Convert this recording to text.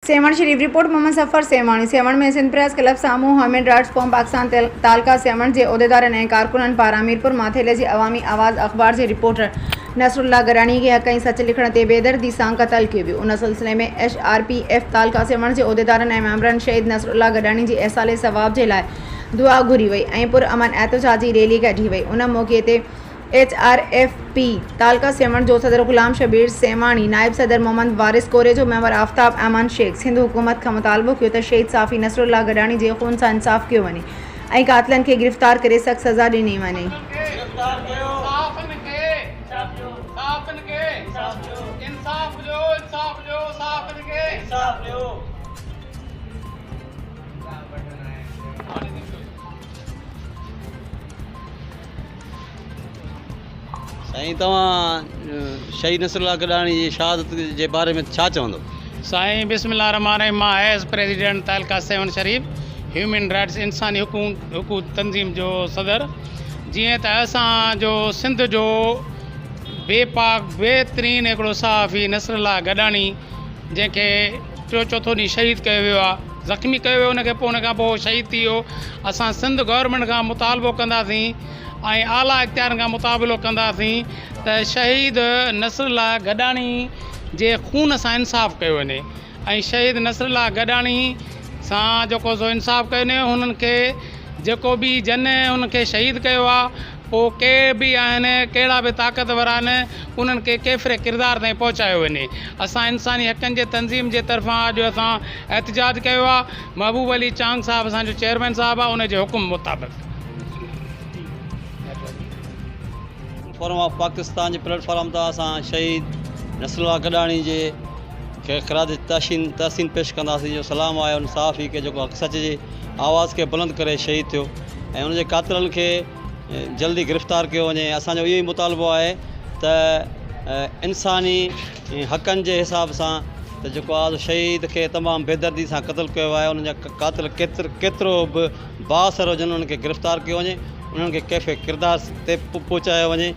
सेवण शरीफ report Mohammad सफ़र सेवाणी। सेवण में सिंध प्रेस क्लब सामूं ह्यूमन राइट्स फॉर्म पाकिस्तान तालका सेवण के उहदेदारनि ऐं कारकुननि पारां मीरपुर माथेले जी अवामी आवाज़ अख़बार के रिपोर्टर नसरुल्लाह गडानी के हक़ ऐं सच लिखण ते बेदर्दी सां क़त्ल कियो वियो। उन सिलसिले में HRPF तालका सेवण के उहदेदारनि ऐं मेंबरनि शहीद नसरुल्लाह गडानी जी एहसाले सवाब के लाइ दुआ घुरी वई ऐं पुरअमन एहतजाजी रैली कढी वई। उन मौक़े ते HRFP तालका सेवण जो सदर गुलाम शबीर सेवाणी, नायब सदर मोहम्मद वारिस कोरे जो मेंबर आफ्ताब अहमद शेख सिंध हुकूमत का मुतालबो किया तो शहीद साफ़ी नसरुल्लाह गडानी के खून से इंसाफ किया वने ऐं कातिलन के गिरफ्तार करे सख्त सज़ा ॾिनी वने। साईं तव्हां शहीद नसरुल्लाह गडानी जी शहादत जे बारे में छा चवंदो? साईं बिस्मिल्लाह रहमान रहीम। मां एज़ प्रेसिडेंट तालका सेवन शरीफ ह्यूमन राइट्स इंसानी हुकूक तंज़ीम जो सदर, जीअं त असांजो सिंध जो बेपाक बेहतरीन हिकिड़ो सहाफ़ी नसरुल्लाह गडानी जंहिंखे टियों चौथों ॾींहुं शहीद कयो वियो आहे, ज़ख़्मी कयो वियो, उनखे पोइ उन खां पोइ शहीद थी वियो। असां सिंध गवर्नमेंट खां मुतालबो कंदासीं ऐं आला इख्तियारनि खां मुताबिलो कंदासीं त शहीद नसरुल्लाह गडानी जे खून सां इंसाफ़ कयो वञे ऐं शहीद नसरुल्लाह गडानी सां जेको सो इंसाफ़ कयो वञे। हुननि खे जेको बि जन हुनखे शहीद कयो आहे, पोइ के बि आहिनि, कहिड़ा बि ताक़तवर आहिनि, उन्हनि खे केफ़िरे किरदार ताईं पहुचायो वञे। असां इंसानी हक़नि जे तंज़ीम जे तरफ़ां अॼु असां एहतजाज कयो आहे। महबूब अली चांग साहब असांजो चेयरमैन साहब आहे, उन जे हुकुम मुताबिक़ forum of Pakistan J platform तां असां शहीद नसरुल्लाह गडानी जे खे ख़राज तहसीन पेश कंदासीं। जो सलाम आहे उन सहाफ़ी के जेको सच जी आवाज़ के बुलंद करे शहीद थियो ऐं उनजे कातिलनि खे जल्दी गिरफ़्तार कियो वञे। असांजो इहो ई मुतालबो आहे त इंसानी हक़नि जे हिसाब सां त जेको आहे शहीद खे तमामु बेदर्दी सां क़त्ल कयो आहे, उन्हनि जा कातिल केतिरो बि बाअसर हुजनि, उन्हनि खे गिरफ़्तार कयो वञे, उन्हनि खे कैफ़े किरदार ते पहुचायो वञे।